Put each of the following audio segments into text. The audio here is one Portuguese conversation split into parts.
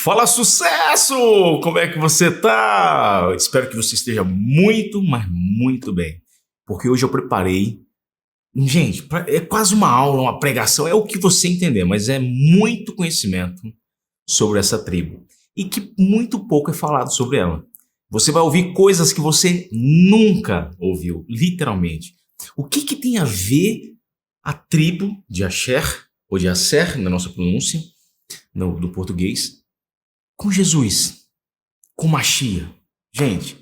Fala, sucesso! Como é que você tá? Espero que você esteja muito, mas muito bem. Porque hoje eu preparei... Gente, é quase uma aula, uma pregação, é o que você entender, mas é muito conhecimento sobre essa tribo. E que muito pouco é falado sobre ela. Você vai ouvir coisas que você nunca ouviu, literalmente. O que tem a ver a tribo de Asher, ou de Asser, na nossa pronúncia, do português, com Jesus, com Machia? Gente,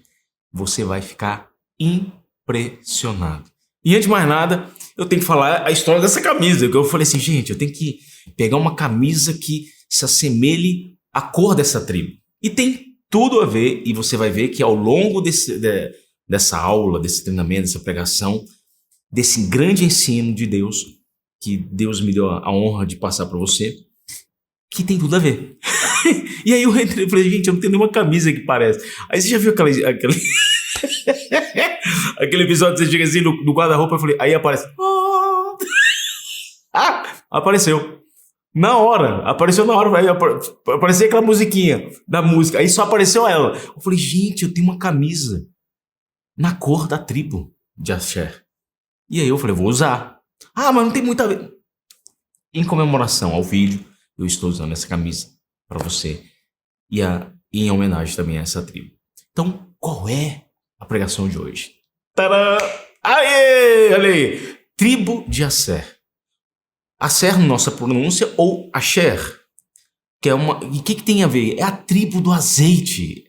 você vai ficar impressionado. E antes de mais nada, eu tenho que falar a história dessa camisa. Que eu falei assim, gente, eu tenho que pegar uma camisa que se assemelhe à cor dessa tribo. E tem tudo a ver, e você vai ver que ao longo dessa aula, desse treinamento, dessa pregação, desse grande ensino de Deus, que Deus me deu a honra de passar para você, que tem tudo a ver. E aí eu entrei e falei, gente, eu não tenho nenhuma camisa que parece. Aí você já viu aquele episódio que você chega assim no guarda-roupa, eu falei, aí aparece. Apareceu. Na hora, apareceu na hora, aí apareceu aquela musiquinha da música, aí só apareceu ela. Eu falei, gente, eu tenho uma camisa na cor da tribo de Asher. E aí eu falei, vou usar. Mas não tem muito a ver. Em comemoração ao vídeo, eu estou usando essa camisa para você e em homenagem também a essa tribo. Então, qual é a pregação de hoje? Tadã! Aê! Olha aí! Tribo de Asser. Asser, nossa pronúncia, ou Asher, que é uma... E o que tem a ver? É a tribo do azeite.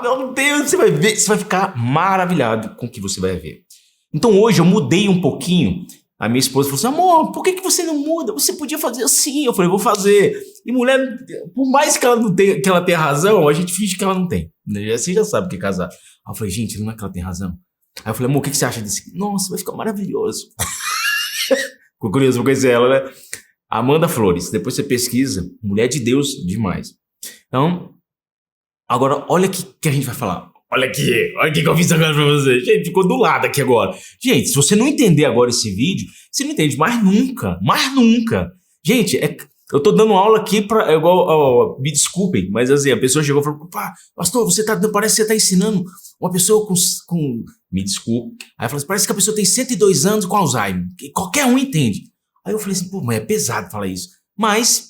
Meu Deus! Você vai ver, você vai ficar maravilhado com o que você vai ver. Então hoje eu mudei um pouquinho. A minha esposa falou assim, amor, por que você não muda? Você podia fazer assim. Eu falei, vou fazer. E mulher, por mais que ela não tenha, que ela tenha razão, a gente finge que ela não tem. Você já sabe o que é casar. Aí eu falei, gente, não é que ela tem razão. Aí eu falei, amor, o que você acha desse? Nossa, vai ficar maravilhoso. Ficou curioso pra conhecer ela, né? Amanda Flores, depois você pesquisa, mulher de Deus demais. Então, agora olha o que a gente vai falar. Olha aqui que eu fiz agora pra você. Gente, ficou do lado aqui agora. Gente, se você não entender agora esse vídeo, você não entende mais nunca. Mais nunca. Gente, eu tô dando aula aqui pra... me desculpem, mas assim, a pessoa chegou e falou, pastor, parece que você tá ensinando uma pessoa com... Me desculpe. Aí eu falei assim, parece que a pessoa tem 102 anos com Alzheimer. Qualquer um entende. Aí eu falei assim, mas é pesado falar isso. Mas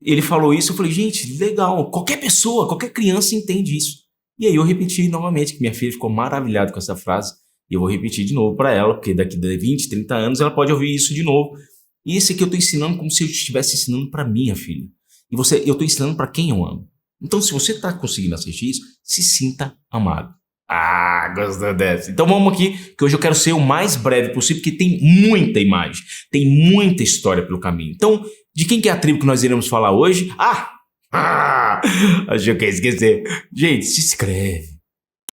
ele falou isso, eu falei, gente, legal. Qualquer pessoa, qualquer criança entende isso. E aí eu repeti novamente, que minha filha ficou maravilhada com essa frase. E eu vou repetir de novo para ela, porque daqui a 20, 30 anos ela pode ouvir isso de novo. E esse aqui eu estou ensinando como se eu estivesse ensinando para minha filha. E eu estou ensinando para quem eu amo. Então, se você está conseguindo assistir isso, se sinta amado. Gostou dessa? Então vamos aqui, que hoje eu quero ser o mais breve possível, porque tem muita imagem, tem muita história pelo caminho. Então, de quem que é a tribo que nós iremos falar hoje? Achei que eu ia esquecer. Gente, se inscreve.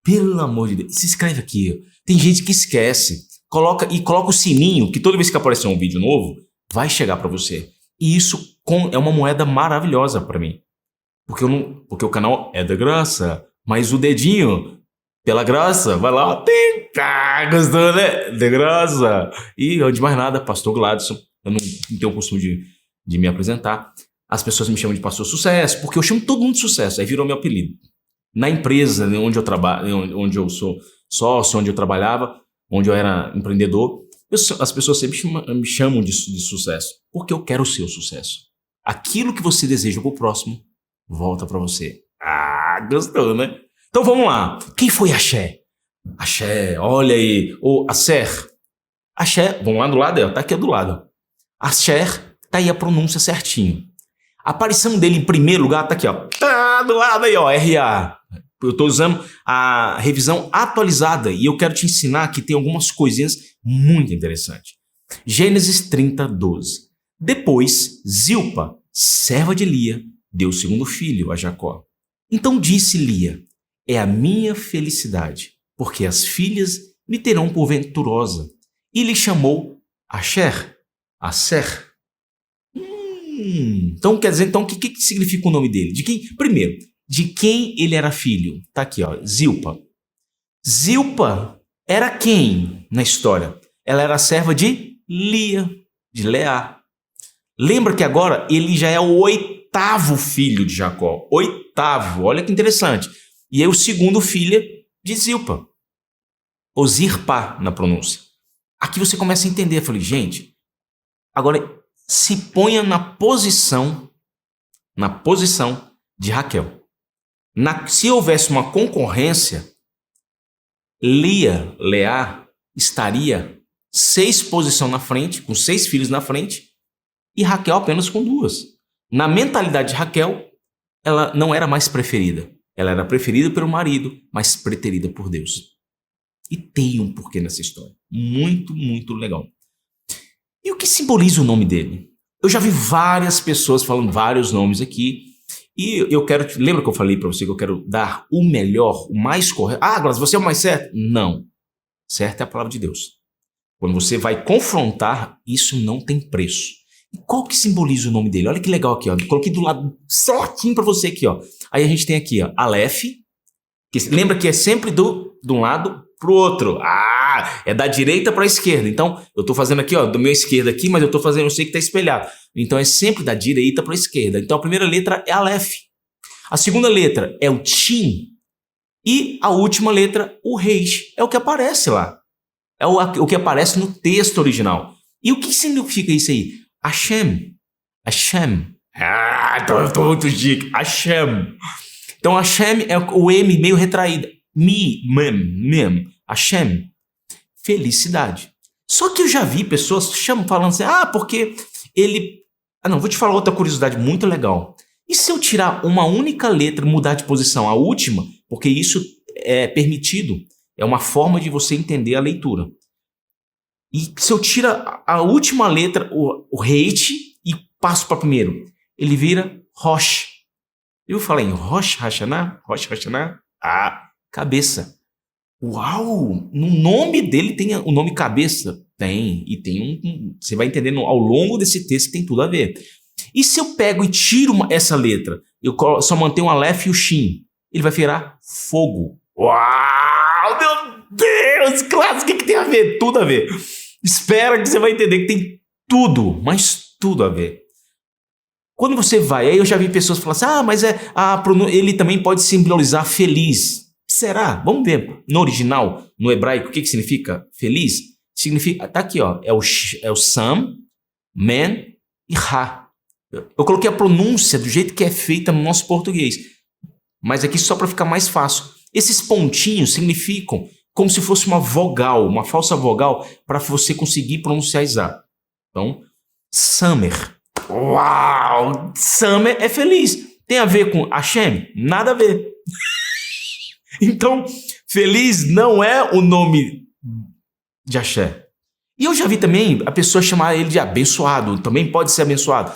Pelo amor de Deus, se inscreve aqui. Tem gente que esquece. Coloca o sininho, que toda vez que aparecer um vídeo novo, vai chegar para você. E isso é uma moeda maravilhosa para mim. Porque o canal é da graça, mas o dedinho... Pela graça, vai lá, gostou, né? De graça. E, antes de mais nada, pastor Gladson, eu não tenho o costume de me apresentar. As pessoas me chamam de pastor sucesso, porque eu chamo todo mundo de sucesso, aí virou meu apelido. Na empresa onde eu trabalho, onde eu sou sócio, onde eu trabalhava, onde eu era empreendedor, as pessoas sempre me chamam de sucesso, porque eu quero o seu sucesso. Aquilo que você deseja pro próximo, volta para você. Gostou, né? Então vamos lá. Quem foi Axé? Axé, olha aí. Ou Asser. Axé, vamos lá do lado, tá aqui do lado. Asher, tá aí a pronúncia certinho. A aparição dele em primeiro lugar tá aqui, ó. Tá do lado aí, ó, RA. Eu tô usando a revisão atualizada e eu quero te ensinar que tem algumas coisinhas muito interessantes. Gênesis 30, 12. Depois, Zilpa, serva de Lia, deu o segundo filho a Jacó. Então disse Lia, é a minha felicidade, porque as filhas me terão por venturosa. E lhe chamou Asher. Então quer dizer, o que significa o nome dele? De quem? Primeiro, de quem ele era filho? Tá aqui, ó, Zilpa. Zilpa era quem na história? Ela era a serva de Lia, de Leá. Lembra que agora ele já é o oitavo filho de Jacó. Oitavo, olha que interessante. E é o segundo filho de Zilpa. Ou Zirpá na pronúncia. Aqui você começa a entender. Eu falei, gente, agora se ponha na posição de Raquel. Se houvesse uma concorrência, Leá estaria 6 posições na frente, com 6 filhos na frente, e Raquel apenas com 2. Na mentalidade de Raquel, ela não era mais preferida. Ela era preferida pelo marido, mas preterida por Deus. E tem um porquê nessa história. Muito, muito legal. E o que simboliza o nome dele? Eu já vi várias pessoas falando vários nomes aqui. E eu quero... Lembra que eu falei para você que eu quero dar o melhor, o mais correto? Ah, Glass, você é o mais certo? Não. Certo é a palavra de Deus. Quando você vai confrontar, isso não tem preço. E qual que simboliza o nome dele? Olha que legal aqui, ó. Coloquei do lado certinho para você aqui, ó. Aí a gente tem aqui, ó, Aleph. Que, lembra que é sempre de um lado para o outro. Ah, é da direita para a esquerda. Então, eu estou fazendo aqui, ó, do meu esquerda aqui, mas eu estou fazendo, eu sei que está espelhado. Então, é sempre da direita para a esquerda. Então, a primeira letra é Aleph. A segunda letra é o Shin. E a última letra, o Reish. É o que aparece lá. É o que aparece no texto original. E o que significa isso aí? Hashem. Hashem. Ah, tô muito chique. Hashem. Então, Hashem é o M meio retraído. Mem. Hashem. Felicidade. Só que eu já vi pessoas falando assim, porque ele... não, vou te falar outra curiosidade muito legal. E se eu tirar uma única letra e mudar de posição? A última, porque isso é permitido. É uma forma de você entender a leitura. E se eu tiro a última letra, o Reit, e passo para primeiro, ele vira Rosh. Eu falei em Rosh Hashanah? Cabeça. Uau! No nome dele tem o nome cabeça? Tem. E tem você vai entendendo ao longo desse texto que tem tudo a ver. E se eu pego e tiro essa letra, eu só mantenho o Aleph e o Shin, ele vai virar fogo. Uau! Meu Deus! Claro, o que tem a ver? Tudo a ver. Espera que você vai entender que tem tudo, mas tudo a ver. Quando você vai, aí eu já vi pessoas falando assim, mas ele também pode simbolizar feliz. Será? Vamos ver. No original, no hebraico, o que significa feliz? Significa, tá aqui, ó, é o Sam, Man e Ra. Eu coloquei a pronúncia do jeito que é feita no nosso português, mas aqui só para ficar mais fácil. Esses pontinhos significam como se fosse uma vogal, uma falsa vogal, para você conseguir pronunciar exato. Então, Summer. Uau! Summer é feliz. Tem a ver com Hashem? Nada a ver. Então, feliz não é o nome de Axé. E eu já vi também a pessoa chamar ele de abençoado. Também pode ser abençoado.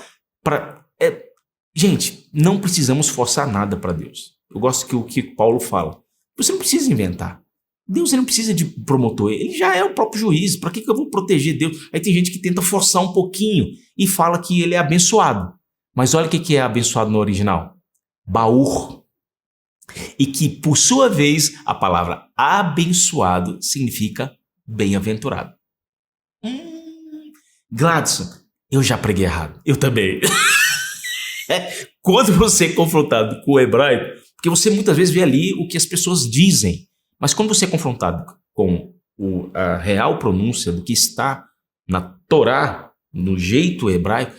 Gente, não precisamos forçar nada para Deus. Eu gosto que o que Paulo fala. Você não precisa inventar. Deus não precisa de promotor. Ele já é o próprio juiz. Para que eu vou proteger Deus? Aí tem gente que tenta forçar um pouquinho e fala que ele é abençoado. Mas olha o que é abençoado no original. Baur. E que, por sua vez, a palavra abençoado significa bem-aventurado. Gladson, eu já preguei errado. Eu também. Quando você é confrontado com o hebraico, porque você muitas vezes vê ali o que as pessoas dizem, mas quando você é confrontado com a real pronúncia do que está na Torá, no jeito hebraico,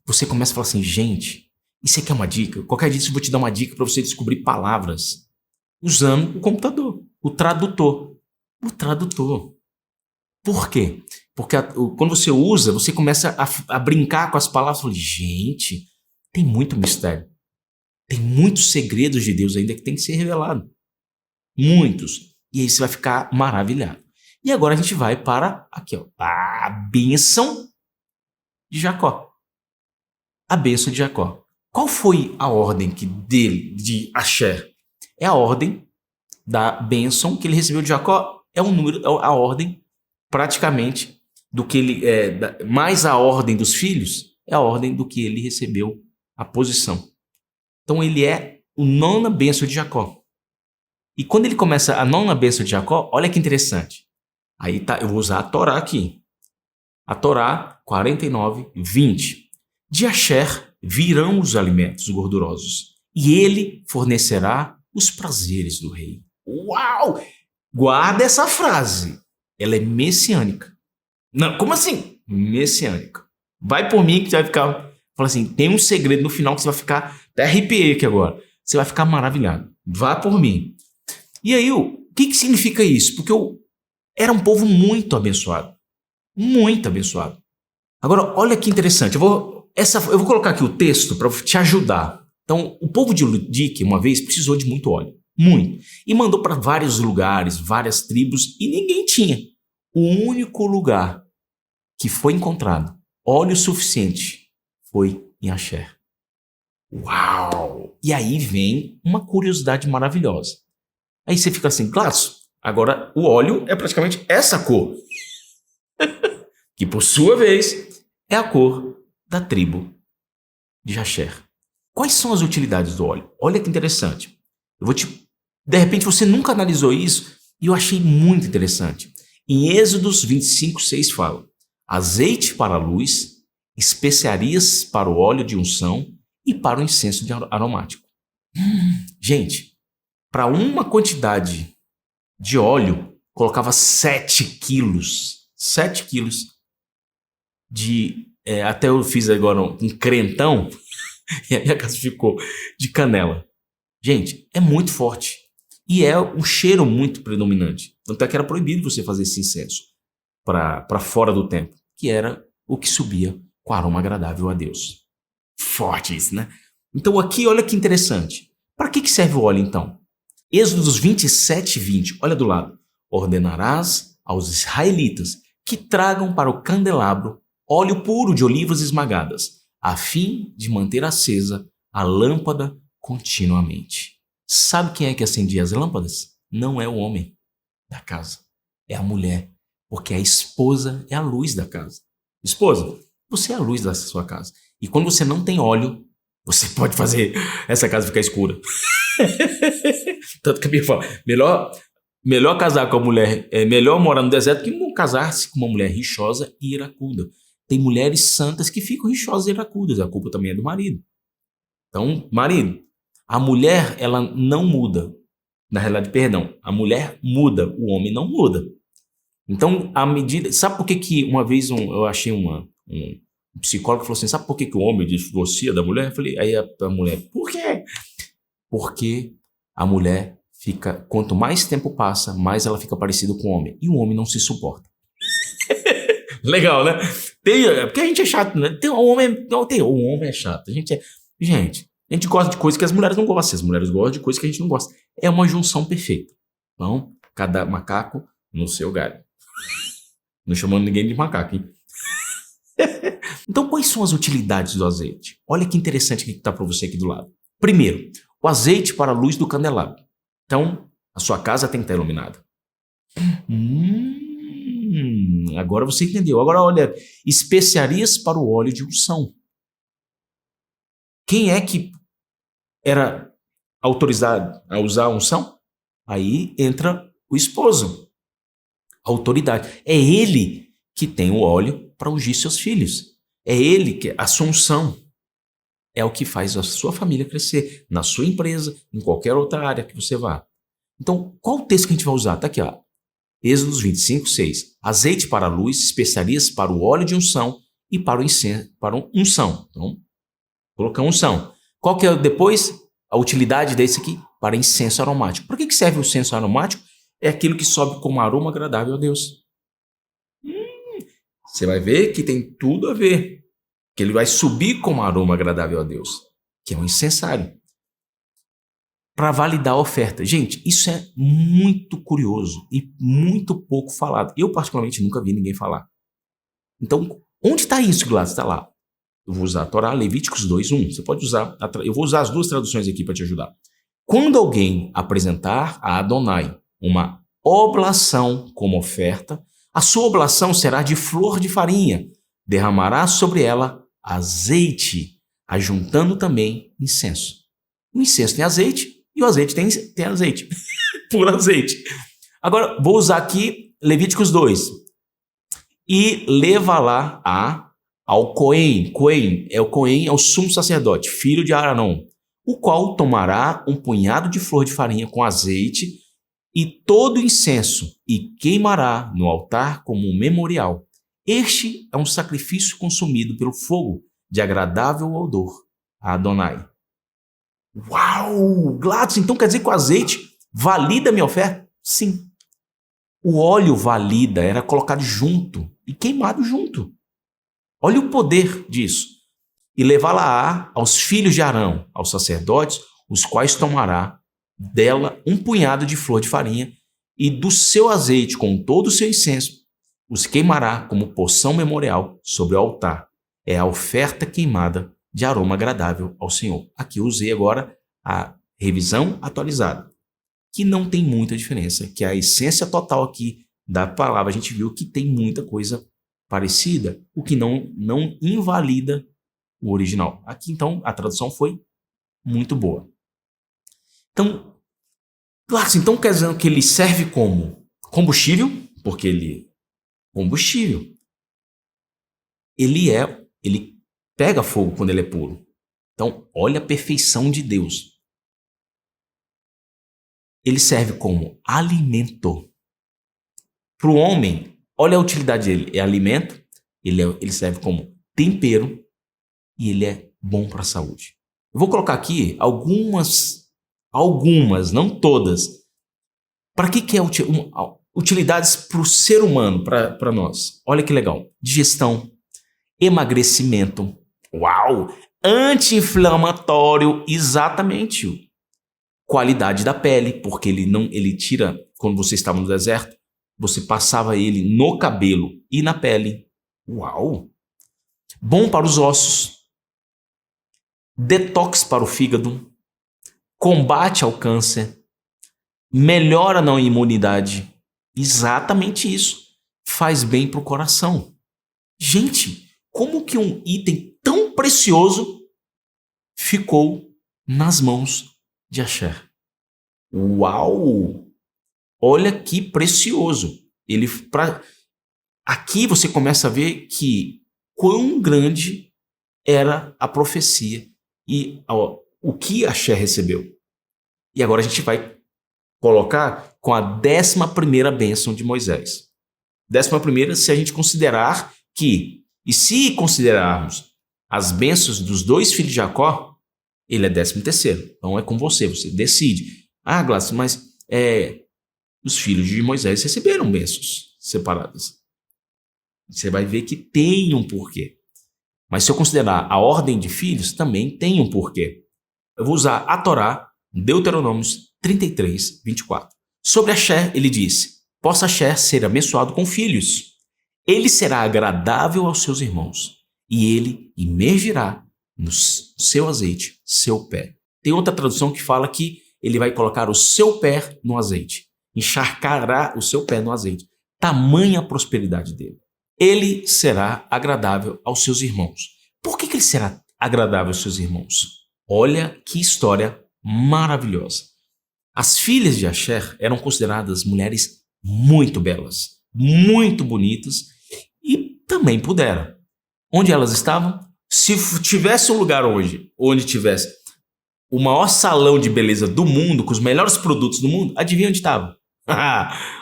você começa a falar assim, gente, isso aqui é uma dica. Qualquer dia eu vou te dar uma dica para você descobrir palavras usando o computador, o tradutor. O tradutor. Por quê? Porque quando você usa, você começa a brincar com as palavras. Fala, gente, tem muito mistério. Tem muitos segredos de Deus ainda que tem que ser revelado. Muitos. E aí você vai ficar maravilhado. E agora a gente vai para aqui, ó, a bênção de Jacó. A bênção de Jacó. Qual foi a ordem de Asher? É a ordem da bênção que ele recebeu de Jacó. É um número, a ordem praticamente do que ele mais a ordem dos filhos é a ordem do que ele recebeu a posição. Então ele é o nona bênção de Jacó. E quando ele começa a nona bênção de Jacó, olha que interessante. Aí tá, eu vou usar a Torá aqui. A Torá 49, 20. De Asher virão os alimentos gordurosos, e ele fornecerá os prazeres do rei. Uau! Guarda essa frase. Ela é messiânica. Não, como assim? Messiânica. Vai por mim que você vai ficar... Fala assim, tem um segredo no final que você vai ficar... Até arrepiei aqui agora. Você vai ficar maravilhado. Vá por mim. E aí, o que significa isso? Porque eu era um povo muito abençoado. Muito abençoado. Agora, olha que interessante. Eu vou colocar aqui o texto para te ajudar. Então, o povo de Ludique, uma vez, precisou de muito óleo. Muito. E mandou para vários lugares, várias tribos, e ninguém tinha. O único lugar que foi encontrado óleo suficiente foi em Asher. Uau! E aí vem uma curiosidade maravilhosa. Aí você fica assim, Gladson, agora o óleo é praticamente essa cor. Que por sua vez é a cor da tribo de Asher. Quais são as utilidades do óleo? Olha que interessante. De repente você nunca analisou isso e eu achei muito interessante. Em Êxodos 25:6 fala: azeite para a luz, especiarias para o óleo de unção e para o incenso aromático. Gente, para uma quantidade de óleo, colocava 7 quilos. 7 quilos de... até eu fiz agora um crentão e a minha casa ficou de canela. Gente, é muito forte. E é um cheiro muito predominante. Tanto é que era proibido você fazer esse incenso para fora do templo, que era o que subia com aroma agradável a Deus. Forte isso, né? Então aqui, olha que interessante. Para que serve o óleo, então? Êxodos 27:20, olha do lado. Ordenarás aos israelitas que tragam para o candelabro óleo puro de olivas esmagadas, a fim de manter acesa a lâmpada continuamente. Sabe quem é que acendia as lâmpadas? Não é o homem da casa, é a mulher, porque a esposa é a luz da casa. Esposa, você é a luz da sua casa. E quando você não tem óleo, você pode fazer essa casa ficar escura. Tanto que a Bíblia fala, melhor casar com a mulher, melhor morar no deserto que não casar-se com uma mulher rixosa e iracuda. Tem mulheres santas que ficam rixosas e iracudas, a culpa também é do marido. Então, marido, a mulher, ela não muda. Na realidade, perdão, a mulher muda, o homem não muda. Então, a medida... Sabe por que uma vez eu achei um psicólogo que falou assim, sabe por que o homem divorcia da mulher? Eu falei, aí a mulher, por quê? Porque a mulher fica, quanto mais tempo passa, mais ela fica parecida com o homem. E o homem não se suporta. Legal, né? Porque a gente é chato, né? O homem é chato. Gente, a gente gosta de coisas que as mulheres não gostam. As mulheres gostam de coisas que a gente não gosta. É uma junção perfeita. Então, cada macaco no seu galho. Não chamando ninguém de macaco, hein? Então, quais são as utilidades do azeite? Olha que interessante que está para você aqui do lado. Primeiro, o azeite para a luz do candelabro. Então, a sua casa tem que estar iluminada. Agora você entendeu. Agora, olha, especiarias para o óleo de unção. Quem é que era autorizado a usar a unção? Aí entra o esposo. A autoridade. É ele que tem o óleo para ungir seus filhos. É ele que... A sua unção é o que faz a sua família crescer. Na sua empresa, em qualquer outra área que você vá. Então, qual o texto que a gente vai usar? Está aqui, ó. Êxodos 25:6. Azeite para a luz, especiarias para o óleo de unção e para o incenso, para unção. Então, colocamos unção. Qual que é depois a utilidade desse aqui? Para incenso aromático. Por que serve o incenso aromático? É aquilo que sobe como aroma agradável a Deus. Você vai ver que tem tudo a ver. Que ele vai subir como aroma agradável a Deus, que é um incensário. Para validar a oferta. Gente, isso é muito curioso e muito pouco falado. Eu, particularmente, nunca vi ninguém falar. Então, onde está isso, Gladys? Está lá. Eu vou usar a Torá, Levíticos 2:1. Você pode usar... Eu vou usar as duas traduções aqui para te ajudar. Quando alguém apresentar a Adonai uma oblação como oferta, a sua oblação será de flor de farinha. Derramará sobre ela azeite, ajuntando também incenso. O incenso tem azeite e o azeite tem azeite. Puro azeite. Agora, vou usar aqui Levíticos 2. E leva lá ao Cohen. Cohen é o sumo sacerdote, filho de Arão, o qual tomará um punhado de flor de farinha com azeite e todo o incenso e queimará no altar como um memorial. Este é um sacrifício consumido pelo fogo, de agradável odor a Adonai. Uau! Gladys, então quer dizer que o azeite valida a minha oferta? Sim. O óleo valida, era colocado junto e queimado junto. Olha o poder disso. E levá-la aos filhos de Arão, aos sacerdotes, os quais tomará dela um punhado de flor de farinha e do seu azeite com todo o seu incenso, os queimará como porção memorial sobre o altar. É a oferta queimada de aroma agradável ao Senhor. Aqui eu usei agora a revisão atualizada, que não tem muita diferença, que a essência total aqui da palavra, a gente viu que tem muita coisa parecida, o que não invalida o original. Aqui, então, a tradução foi muito boa. Então, claro, então quer dizer que ele serve como combustível, porque ele combustível. Ele pega fogo quando ele é puro. Então, olha a perfeição de Deus. Ele serve como alimento. Para o homem, olha a utilidade dele. É alimento, ele serve como tempero e ele é bom para a saúde. Eu vou colocar aqui algumas, não todas. Para que é utilidades para o ser humano, para nós? Olha que legal. Digestão, emagrecimento, uau! Anti-inflamatório, exatamente. Qualidade da pele, porque ele tira, quando você estava no deserto, você passava ele no cabelo e na pele. Uau! Bom para os ossos. Detox para o fígado. Combate ao câncer. Melhora na imunidade. Exatamente isso. Faz bem para o coração. Gente, como que um item tão precioso ficou nas mãos de Asher? Uau! Olha que precioso. Aqui você começa a ver que quão grande era a profecia e o que Asher recebeu. E agora a gente vai colocar com a 11ª bênção de Moisés. 11ª, se a gente considerar que, e se considerarmos as bênçãos dos 2 filhos de Jacó, ele é 13º. Então é com você decide. Ah, Glácio, mas os filhos de Moisés receberam bênçãos separadas. Você vai ver que tem um porquê. Mas se eu considerar a ordem de filhos, também tem um porquê. Eu vou usar a Torá, Deuteronômios 33, 24. Sobre Asher, ele disse: possa Asher ser abençoado com filhos. Ele será agradável aos seus irmãos, e ele imergirá no seu azeite, seu pé. Tem outra tradução que fala que ele vai colocar o seu pé no azeite, encharcará o seu pé no azeite. Tamanha a prosperidade dele. Ele será agradável aos seus irmãos. Por que ele será agradável aos seus irmãos? Olha que história maravilhosa. As filhas de Asher eram consideradas mulheres muito belas, muito bonitas e também puderam. Onde elas estavam? Se tivesse um lugar hoje, onde tivesse o maior salão de beleza do mundo, com os melhores produtos do mundo, adivinha onde estava?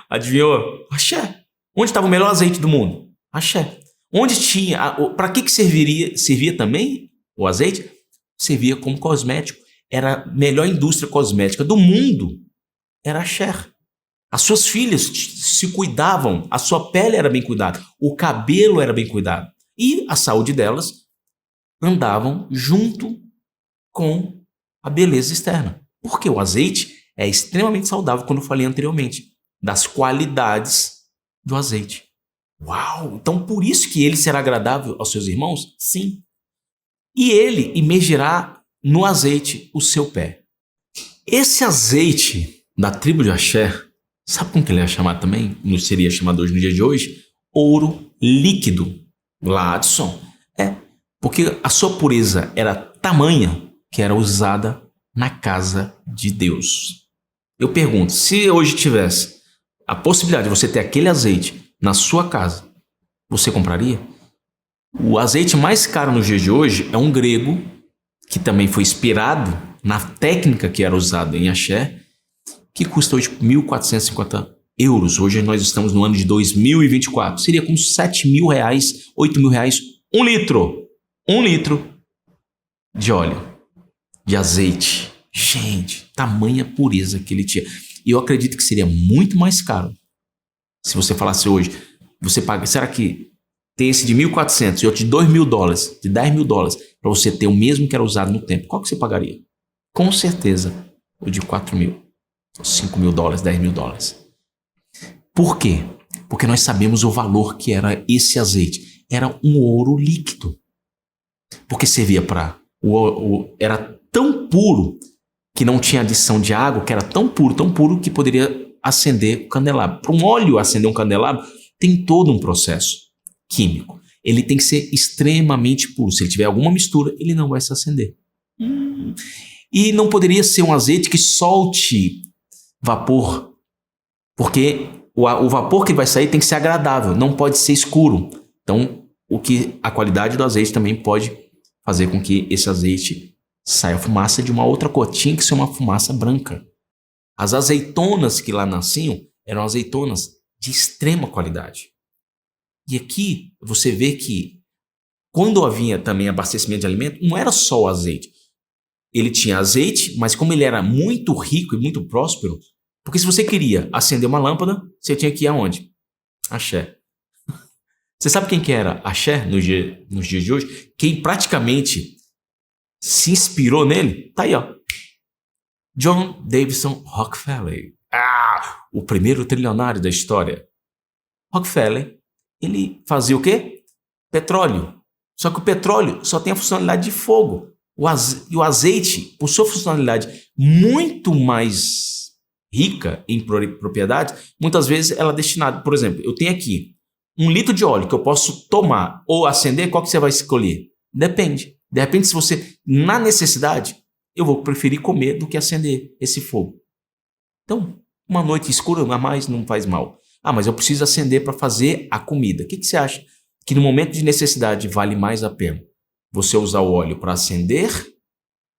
Adivinhou? Asher. Onde estava o melhor azeite do mundo? Asher. Onde tinha... Para que servia também o azeite? Servia como cosmético. Era a melhor indústria cosmética do mundo. Era Asher. As suas filhas se cuidavam, a sua pele era bem cuidada, o cabelo era bem cuidado. E a saúde delas andavam junto com a beleza externa. Porque o azeite é extremamente saudável, como eu falei anteriormente, das qualidades do azeite. Uau! Então por isso que ele será agradável aos seus irmãos? Sim. E ele imergirá no azeite o seu pé. Esse azeite da tribo de Asher, sabe como que ele é chamado também? Não seria chamado hoje no dia de hoje? Ouro líquido. Gladson. Porque a sua pureza era tamanha que era usada na casa de Deus. Eu pergunto, se hoje tivesse a possibilidade de você ter aquele azeite na sua casa, você compraria? O azeite mais caro nos dias de hoje é um grego, que também foi inspirado na técnica que era usada em axé, que custa hoje 1.450 euros. Hoje nós estamos no ano de 2024. Seria com 7 mil reais, 8 mil reais, 1 litro. 1 litro de óleo, de azeite. Gente, tamanha pureza que ele tinha. E eu acredito que seria muito mais caro. Se você falasse hoje, você paga, será que tem esse de 1.400 e outro de 2 mil dólares, de 10 mil dólares, para você ter o mesmo que era usado no tempo? Qual que você pagaria? Com certeza, o de 4 mil, 5 mil dólares, 10 mil dólares. Por quê? Porque nós sabemos o valor que era esse azeite. Era um ouro líquido. Porque servia para... Era tão puro que não tinha adição de água, que era tão puro que poderia acender o candelabro. Para um óleo acender um candelabro, tem todo um processo químico. Ele tem que ser extremamente puro. Se ele tiver alguma mistura, ele não vai se acender. E não poderia ser um azeite que solte vapor, porque o vapor que vai sair tem que ser agradável, não pode ser escuro. Então, a qualidade do azeite também pode fazer com que esse azeite saia fumaça de uma outra cor. Tinha que ser uma fumaça branca. As azeitonas que lá nasciam eram azeitonas de extrema qualidade. E aqui você vê que quando havia também abastecimento de alimento, não era só o azeite. Ele tinha azeite, mas como ele era muito rico e muito próspero, porque se você queria acender uma lâmpada, você tinha que ir aonde? Axé. Você sabe quem que era Axé nos dias de hoje? Quem praticamente se inspirou nele? Tá aí, ó. John Davison Rockefeller. O primeiro trilionário da história. Rockefeller, ele fazia o quê? Petróleo. Só que o petróleo só tem a funcionalidade de fogo. E o azeite, por sua funcionalidade muito mais rica em propriedades, muitas vezes ela é destinada, por exemplo, eu tenho aqui 1 litro de óleo que eu posso tomar ou acender, qual que você vai escolher? Depende. De repente, se você, na necessidade, eu vou preferir comer do que acender esse fogo. Então, uma noite escura a mais não faz mal. Mas eu preciso acender para fazer a comida. O que você acha? Que no momento de necessidade vale mais a pena você usar o óleo para acender?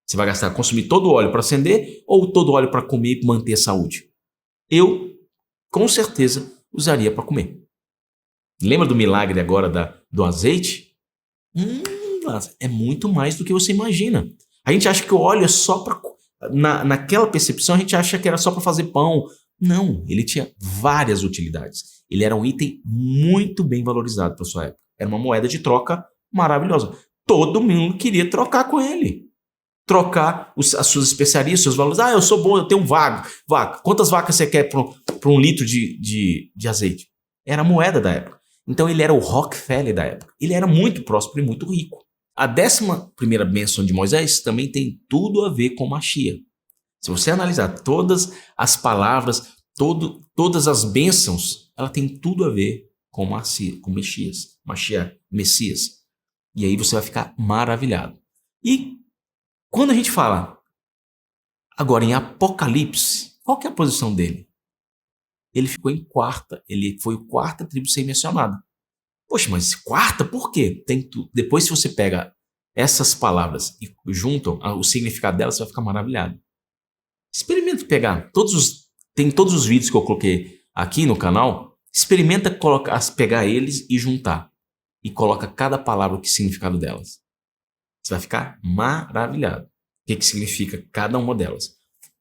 Você vai consumir todo o óleo para acender ou todo o óleo para comer e manter a saúde? Eu, com certeza, usaria para comer. Lembra do milagre agora do azeite? É muito mais do que você imagina. A gente acha que o óleo é só para... Naquela percepção, a gente acha que era só para fazer pão. Não, ele tinha várias utilidades. Ele era um item muito bem valorizado para sua época. Era uma moeda de troca maravilhosa. Todo mundo queria trocar com ele. Trocar as suas especiarias, seus valores. Eu sou bom, eu tenho vaca. Quantas vacas você quer para 1 litro de azeite? Era a moeda da época. Então ele era o Rockefeller da época. Ele era muito próspero e muito rico. A 11ª bênção de Moisés também tem tudo a ver com Mashiach. Se você analisar todas as palavras, todas as bênçãos, ela tem tudo a ver com Messias, Mashiach, Messias. E aí você vai ficar maravilhado. E quando a gente fala agora em Apocalipse, qual que é a posição dele? Ele ficou em quarta, ele foi a 4ª tribo a ser mencionada. Poxa, mas quarta por quê? Depois, se você pega essas palavras e juntam o significado delas, você vai ficar maravilhado. Experimenta pegar tem todos os vídeos que eu coloquei aqui no canal. Experimenta pegar eles e juntar. E coloca cada palavra, o que significado delas. Você vai ficar maravilhado. O que significa cada uma delas.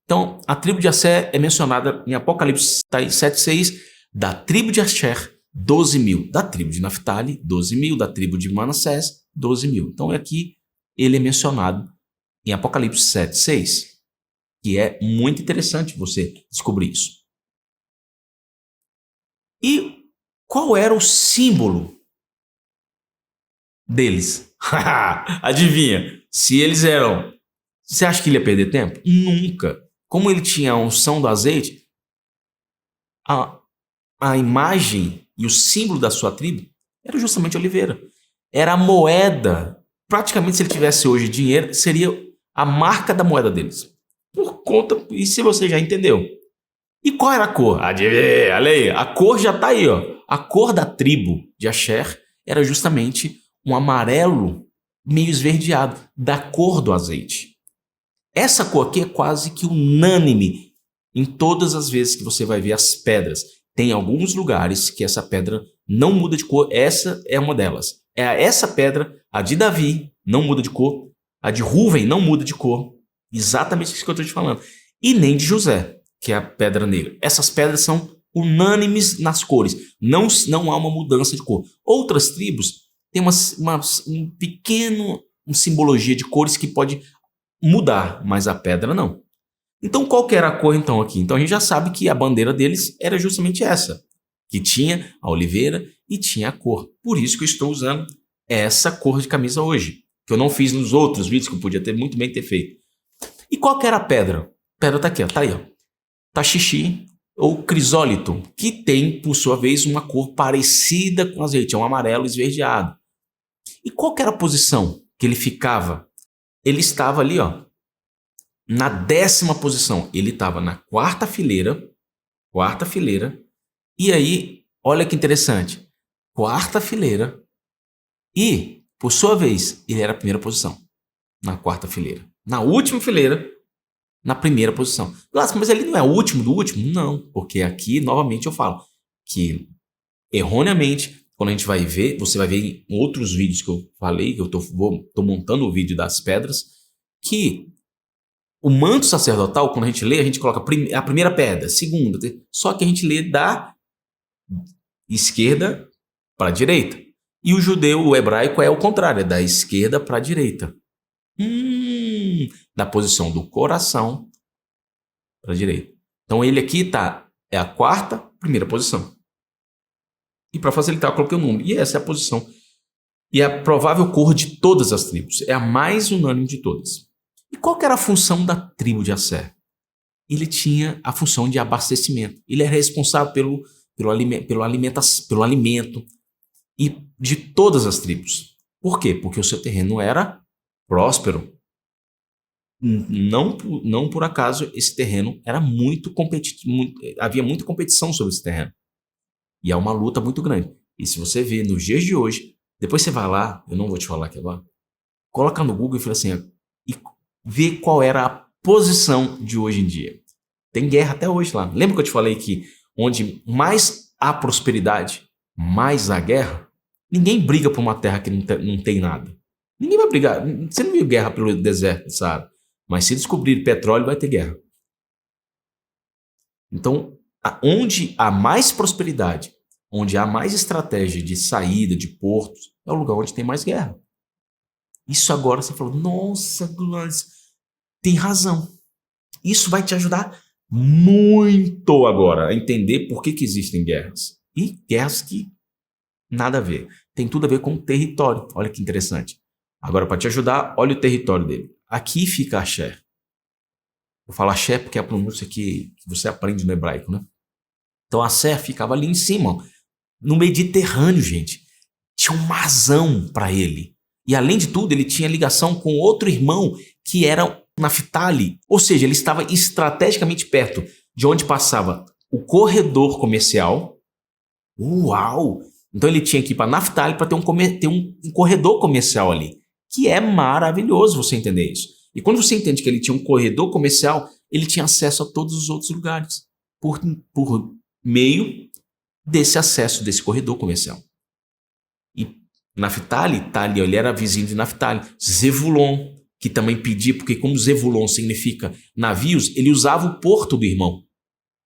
Então, a tribo de Assé é mencionada em Apocalipse 7:6. Da tribo de Asher, 12 mil. Da tribo de Naftali, 12 mil. Da tribo de Manassés, 12 mil. Então, aqui ele é mencionado em Apocalipse 7:6. Que é muito interessante você descobrir isso. E qual era o símbolo deles? Adivinha? Se eles eram... Você acha que ele ia perder tempo? Nunca. Como ele tinha a unção do azeite, a imagem e o símbolo da sua tribo era justamente a oliveira. Era a moeda. Praticamente, se ele tivesse hoje dinheiro, seria a marca da moeda deles. Por conta, e se você já entendeu. E qual era a cor? Adivinha, olha aí. A cor já está aí, ó. A cor da tribo de Asher era justamente um amarelo meio esverdeado, da cor do azeite. Essa cor aqui é quase que unânime em todas as vezes que você vai ver as pedras. Tem alguns lugares que essa pedra não muda de cor, essa é uma delas. É essa pedra, a de Davi, não muda de cor, a de Rúven não muda de cor, exatamente isso que eu estou te falando. E nem de José, que é a pedra negra. Essas pedras são unânimes nas cores, não há uma mudança de cor. Outras tribos têm um pequeno simbologia de cores que pode mudar, mas a pedra não. Então qual que era a cor então aqui? Então a gente já sabe que a bandeira deles era justamente essa, que tinha a oliveira e tinha a cor. Por isso que eu estou usando essa cor de camisa hoje, que eu não fiz nos outros vídeos, que eu podia ter muito bem ter feito. E qual que era a pedra? A pedra tá aqui, ó, tá aí, ó. Taxixi ou crisólito, que tem, por sua vez, uma cor parecida com azeite, é um amarelo esverdeado. E qual que era a posição que ele ficava? Ele estava ali, ó, na 10ª posição. Ele estava na quarta fileira, e aí, olha que interessante, quarta fileira, e, por sua vez, ele era a primeira posição, na quarta fileira. Na última fileira, na primeira posição. Nossa, mas ele não é o último do último? Não, porque aqui, novamente, eu falo que, erroneamente, quando a gente vai ver, você vai ver em outros vídeos que eu falei, que eu tô montando o vídeo das pedras, que o manto sacerdotal, quando a gente coloca a primeira pedra, segunda, só que a gente lê da esquerda para a direita. E o judeu, o hebraico, é o contrário, é da esquerda para a direita. Da posição do coração para a direita. Então ele aqui é a quarta, primeira posição. E para facilitar, eu coloquei o número. E essa é a posição. E é a provável cor de todas as tribos. É a mais unânime de todas. E qual que era a função da tribo de Asser? Ele tinha a função de abastecimento. Ele era responsável pelo alimento e de todas as tribos. Por quê? Porque o seu terreno era próspero. Não por acaso esse terreno era muito competitivo, havia muita competição sobre esse terreno. E há uma luta muito grande. E se você vê nos dias de hoje, depois você vai lá, eu não vou te falar aqui agora, coloca no Google e fala assim, e vê qual era a posição de hoje em dia. Tem guerra até hoje lá. Lembra que eu te falei que onde mais há prosperidade, mais há guerra? Ninguém briga por uma terra que não tem nada. Ninguém vai brigar. Você não viu guerra pelo deserto, sabe? Mas se descobrir petróleo, vai ter guerra. Então, onde há mais prosperidade, onde há mais estratégia de saída de portos, é o lugar onde tem mais guerra. Isso agora você falou, nossa, Gladys, tem razão. Isso vai te ajudar muito agora a entender por que existem guerras. E guerras que nada a ver. Tem tudo a ver com o território. Olha que interessante. Agora, para te ajudar, olha o território dele. Aqui fica Axé. Eu falo Axé porque é a pronúncia que você aprende no hebraico, né? Então, Axé ficava ali em cima, no Mediterrâneo, gente. Tinha um marzão para ele. E, além de tudo, ele tinha ligação com outro irmão que era Naftali. Ou seja, ele estava estrategicamente perto de onde passava o corredor comercial. Uau! Então, ele tinha que ir para Naftali para ter um corredor comercial ali. Que é maravilhoso você entender isso. E quando você entende que ele tinha um corredor comercial, ele tinha acesso a todos os outros lugares. Por meio desse acesso, desse corredor comercial. E Naftali, tá ali, ele era vizinho de Naftali. Zevulon, que também pedia, porque como Zevulon significa navios, ele usava o porto do irmão.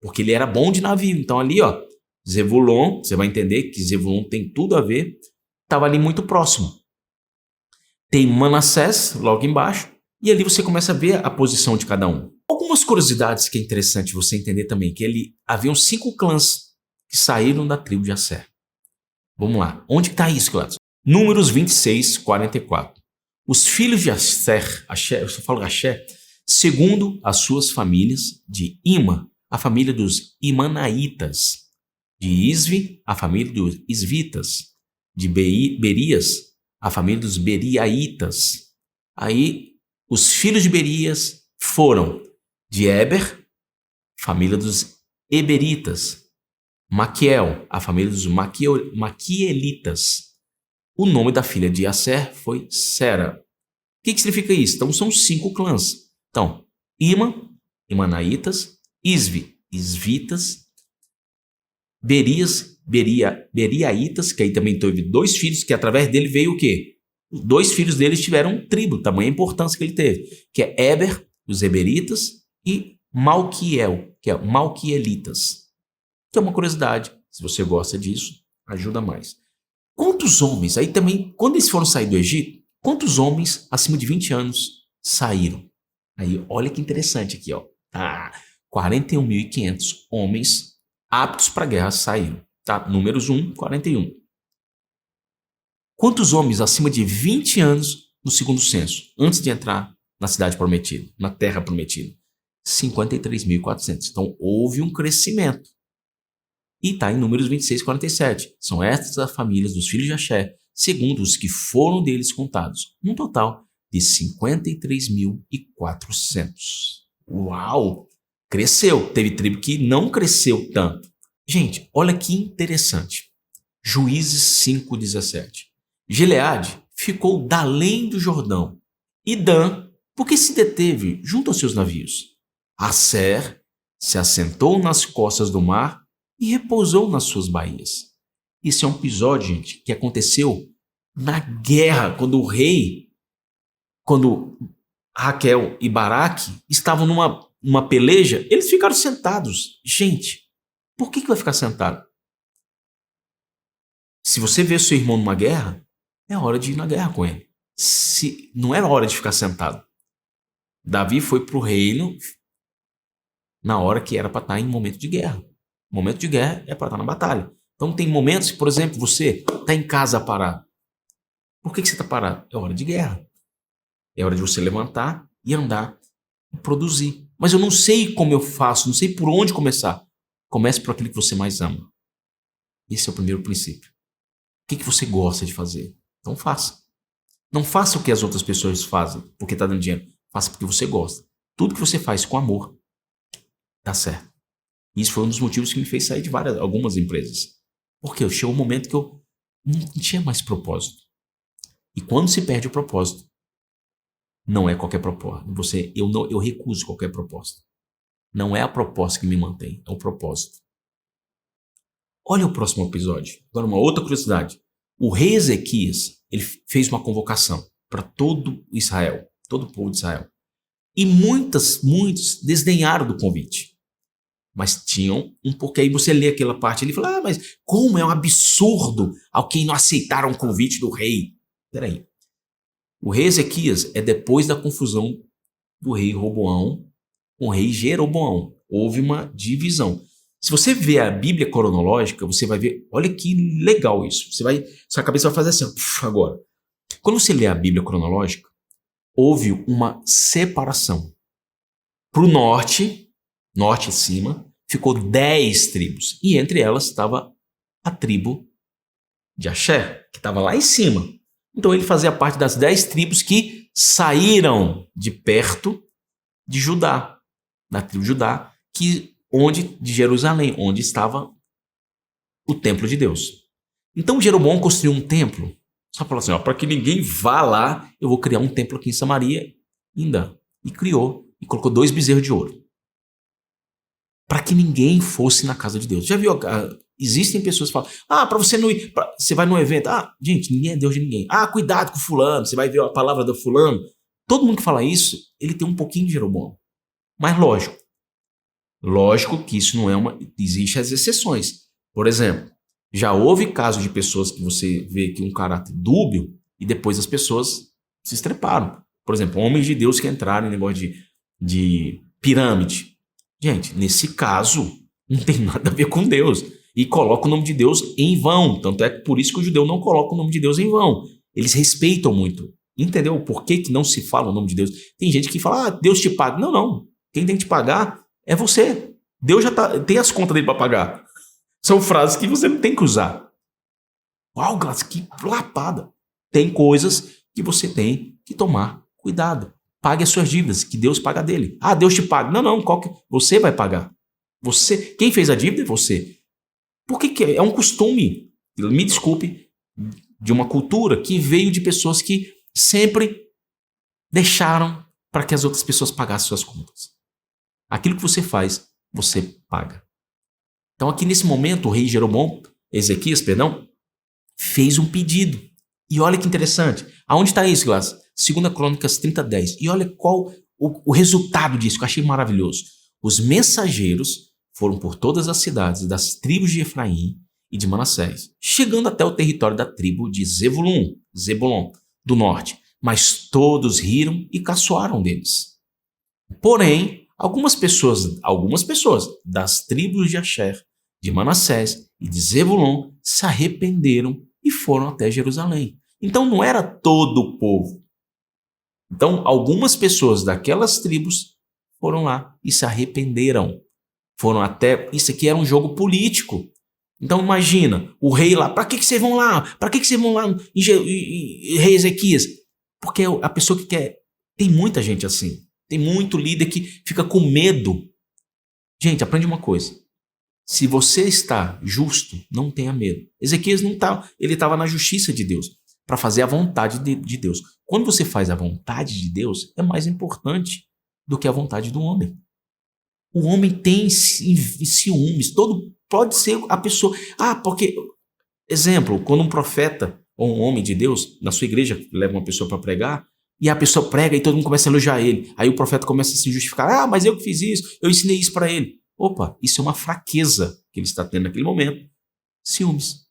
Porque ele era bom de navio. Então ali, ó, Zevulon, você vai entender que Zevulon tem tudo a ver, estava ali muito próximo. Tem Manassés logo embaixo, e ali você começa a ver a posição de cada um. Algumas curiosidades que é interessante você entender também, que haviam 5 clãs que saíram da tribo de Asser. Vamos lá. Onde está isso, Cláudio? Números 26, 44. Os filhos de Asser, eu só falo Axé, segundo as suas famílias, de Ima, a família dos Imanaitas, de Isvi, a família dos Isvitas, de Berias, a família dos Beriaitas. Aí, os filhos de Berias foram de Eber, família dos Eberitas, Maquiel, a família dos Maquielitas, O nome da filha de Aser foi Sera. O que significa isso? Então, são 5 clãs. Então, Ima, Imanaitas, Isvi, Isvitas, Berias, Beriaitas, que aí também teve 2 filhos, que através dele veio o quê? Os 2 filhos deles tiveram tribo, tamanha importância que ele teve, que é Eber, os Eberitas, e Malquiel, que é Malquielitas. Que é uma curiosidade, se você gosta disso, ajuda mais. Quantos homens, aí também, quando eles foram sair do Egito, quantos homens acima de 20 anos saíram? Aí, olha que interessante aqui, ó. 41.500 homens aptos para a guerra saíram. Tá? Números 1, 41. Quantos homens acima de 20 anos no segundo censo, antes de entrar na cidade prometida, na terra prometida? 53.400. Então, houve um crescimento. E está em Números 26, 47. São estas as famílias dos filhos de Asher, segundo os que foram deles contados. Um total de 53.400. Uau! Cresceu. Teve tribo que não cresceu tanto. Gente, olha que interessante. Juízes 5:17. Gileade ficou da além do Jordão. E Dan, porque se deteve junto aos seus navios. Aser se assentou nas costas do mar e repousou nas suas baías. Isso é um episódio, gente, que aconteceu na guerra, quando Raquel e Baraque estavam numa peleja, eles ficaram sentados. Gente, por que vai ficar sentado? Se você vê seu irmão numa guerra, é hora de ir na guerra com ele. Não era hora de ficar sentado. Davi foi para o reino na hora que era para estar em momento de guerra. Momento de guerra é para estar na batalha. Então tem momentos que, por exemplo, você está em casa parado. Por que você está parado? É hora de guerra. É hora de você levantar e andar e produzir. Mas eu não sei como eu faço, não sei por onde começar. Comece por aquilo que você mais ama. Esse é o primeiro princípio. O que você gosta de fazer? Então faça. Não faça o que as outras pessoas fazem porque está dando dinheiro. Faça porque você gosta. Tudo que você faz com amor dá certo. Isso foi um dos motivos que me fez sair de algumas empresas. Porque chegou um momento que eu não tinha mais propósito. E quando se perde o propósito, não é qualquer propósito. Eu recuso qualquer propósito. Não é a proposta que me mantém, é o propósito. Olha o próximo episódio. Agora uma outra curiosidade. O rei Ezequias, ele fez uma convocação para todo Israel, todo o povo de Israel. E muitos desdenharam do convite. Mas tinham um porquê. Aí você lê aquela parte ali e fala, mas como é um absurdo ao quem não aceitaram o convite do rei. Peraí. O rei Ezequias é depois da confusão do rei Roboão com o rei Jeroboão. Houve uma divisão. Se você vê a Bíblia cronológica, você vai ver, olha que legal isso. Sua cabeça vai fazer assim, agora. Quando você lê a Bíblia cronológica, houve uma separação. Para o norte acima, ficou 10 tribos. E entre elas estava a tribo de Asher, que estava lá em cima. Então ele fazia parte das 10 tribos que saíram de perto de Judá, da tribo de Judá, de Jerusalém, onde estava o templo de Deus. Então Jeroboão construiu um templo, só falou assim, para que ninguém vá lá, eu vou criar um templo aqui em Samaria, ainda. E criou, e colocou 2 bezerros de ouro. Para que ninguém fosse na casa de Deus. Já viu? Existem pessoas que falam, para você não ir, você vai num evento, gente, ninguém é Deus de ninguém. Cuidado com fulano, você vai ver a palavra do fulano. Todo mundo que fala isso, ele tem um pouquinho de Jeroboão. Mas lógico que isso não é existem as exceções. Por exemplo, já houve casos de pessoas que você vê que um caráter dúbio e depois as pessoas se estreparam. Por exemplo, homens de Deus que entraram em negócio de pirâmide. Gente, nesse caso, não tem nada a ver com Deus. E coloca o nome de Deus em vão. Tanto é por isso que o judeu não coloca o nome de Deus em vão. Eles respeitam muito. Entendeu por que não se fala o nome de Deus? Tem gente que fala, Deus te paga. Não. Quem tem que te pagar é você. Deus já tem as contas dele para pagar. São frases que você não tem que usar. Uau, Glass, que lapada. Tem coisas que você tem que tomar cuidado. Pague as suas dívidas, que Deus paga dele. Deus te paga. Não, você vai pagar. Quem fez a dívida é você. Por que é um costume? Me desculpe, de uma cultura que veio de pessoas que sempre deixaram para que as outras pessoas pagassem suas contas. Aquilo que você faz, você paga. Então aqui nesse momento o rei Ezequias, fez um pedido. E olha que interessante. Aonde está isso, Glass? 2 Crônicas 30:10. E olha qual o resultado disso, que eu achei maravilhoso. Os mensageiros foram por todas as cidades das tribos de Efraim e de Manassés, chegando até o território da tribo de Zebulon, do norte. Mas todos riram e caçoaram deles. Porém, algumas pessoas das tribos de Asher, de Manassés e de Zebulon se arrependeram e foram até Jerusalém. Então não era todo o povo. Então algumas pessoas daquelas tribos foram lá e se arrependeram. Foram até... Isso aqui era um jogo político. Então imagina, o rei lá, para que vocês vão lá? Para que vocês vão lá em rei Ezequias? Porque a pessoa que quer... Tem muita gente assim. Tem muito líder que fica com medo. Gente, aprende uma coisa. Se você está justo, não tenha medo. Ezequias não estava, ele estava na justiça de Deus, para fazer a vontade de Deus. Quando você faz a vontade de Deus, é mais importante do que a vontade do homem. O homem tem ciúmes, pode ser a pessoa... porque... Exemplo, quando um profeta ou um homem de Deus, na sua igreja, leva uma pessoa para pregar, e a pessoa prega e todo mundo começa a elogiar ele. Aí o profeta começa a se justificar. Mas eu que fiz isso, eu ensinei isso para ele. Opa, isso é uma fraqueza que ele está tendo naquele momento. Ciúmes.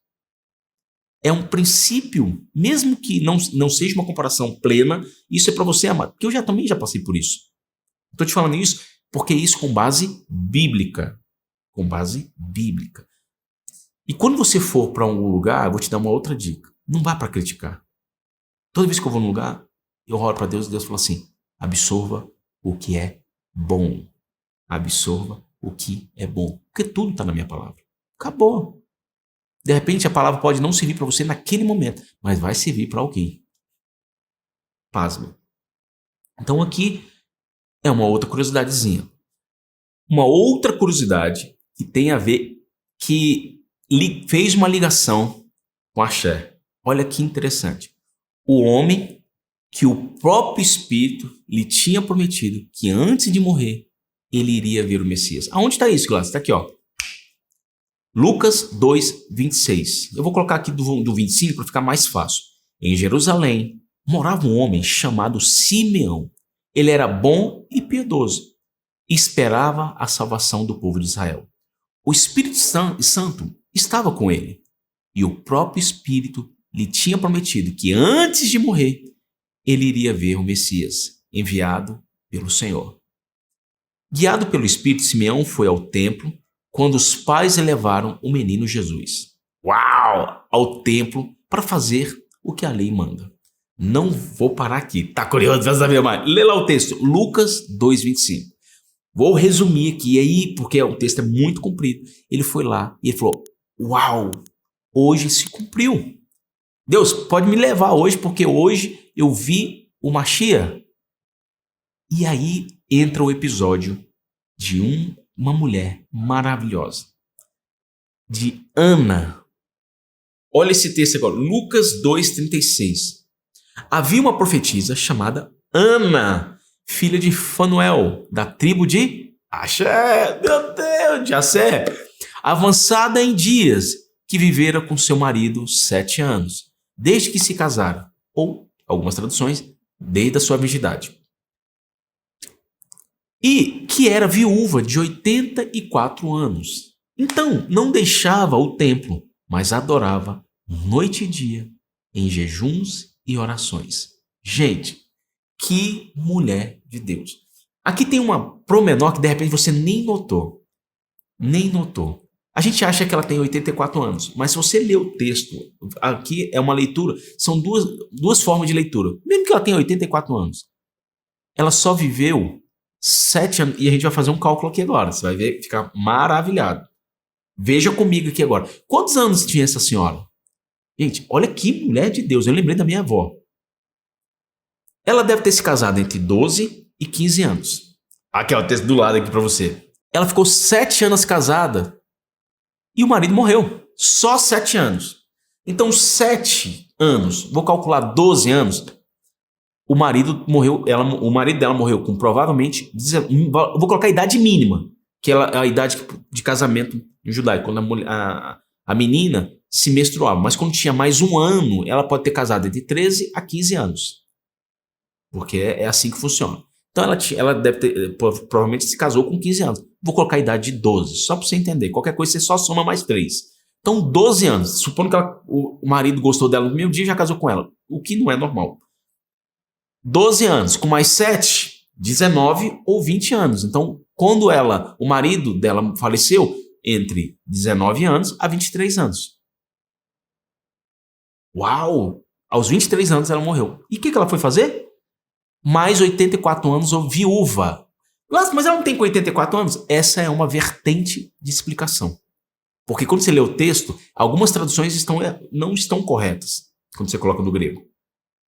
É um princípio, mesmo que não seja uma comparação plena, isso é para você amar. Porque eu também já passei por isso. Estou te falando isso porque isso com base bíblica. Com base bíblica. E quando você for para algum lugar, eu vou te dar uma outra dica. Não vá para criticar. Toda vez que eu vou num lugar, eu oro para Deus e Deus fala assim: absorva o que é bom. Absorva o que é bom. Porque tudo está na minha palavra. Acabou. De repente a palavra pode não servir para você naquele momento, mas vai servir para alguém. Pasma. Então aqui é uma outra curiosidadezinha. Uma outra curiosidade que tem a ver, que fez uma ligação com Axé. Olha que interessante. O homem que o próprio Espírito lhe tinha prometido que antes de morrer, ele iria ver o Messias. Aonde está isso, Glaucio? Está aqui, ó. Lucas 2:26. Eu vou colocar aqui do 25 para ficar mais fácil. Em Jerusalém morava um homem chamado Simeão. Ele era bom e piedoso e esperava a salvação do povo de Israel. O Espírito Santo estava com ele e o próprio Espírito lhe tinha prometido que antes de morrer, ele iria ver o Messias, enviado pelo Senhor. Guiado pelo Espírito, Simeão foi ao templo quando os pais levaram o menino Jesus. Uau! Ao templo para fazer o que a lei manda. Não vou parar aqui. Tá curioso para saber mais? Lê lá o texto. Lucas 2:25. Vou resumir aqui, aí, porque o texto é muito comprido. Ele foi lá e ele falou: uau! Hoje se cumpriu. Deus, pode me levar hoje, porque hoje eu vi o Mashiach. E aí entra o episódio de uma mulher maravilhosa, de Ana. Olha esse texto agora, Lucas 2:36. Havia uma profetisa chamada Ana, filha de Fanuel, da tribo de Axé, meu Deus, de Assé, avançada em dias, que vivera com seu marido 7 anos, desde que se casaram, ou, algumas traduções, desde a sua virgindade. E que era viúva de 84 anos. Então, não deixava o templo, mas adorava noite e dia, em jejuns e orações. Gente, que mulher de Deus. Aqui tem uma promenor que de repente você nem notou. Nem notou. A gente acha que ela tem 84 anos, mas se você ler o texto, aqui é uma leitura, são duas formas de leitura. Mesmo que ela tenha 84 anos, ela só viveu 7 anos, e a gente vai fazer um cálculo aqui agora, você vai ver, ficar maravilhado. Veja comigo aqui agora. Quantos anos tinha essa senhora? Gente, olha que mulher de Deus, eu lembrei da minha avó. Ela deve ter se casado entre 12 e 15 anos. Aqui, ó, o texto do lado aqui para você. Ela ficou 7 anos casada e o marido morreu. Só 7 anos. Então, 7 anos, vou calcular 12 anos, o marido dela morreu com provavelmente, vou colocar a idade mínima, que é a idade de casamento em judaico, quando a menina se menstruava. Mas quando tinha mais um ano, ela pode ter casado entre 13 a 15 anos. Porque é assim que funciona. Então ela deve ter, provavelmente se casou com 15 anos. Vou colocar a idade de 12, só para você entender. Qualquer coisa você só soma mais 3. Então 12 anos. Supondo que o marido gostou dela no mesmo dia e já casou com ela. O que não é normal. 12 anos com mais 7, 19 ou 20 anos. Então quando o marido dela faleceu, entre 19 anos a 23 anos. Uau! Aos 23 anos ela morreu. E o que ela foi fazer? Mais 84 anos ou viúva. Mas ela não tem 84 anos? Essa é uma vertente de explicação. Porque quando você lê o texto, algumas traduções não estão corretas quando você coloca no grego.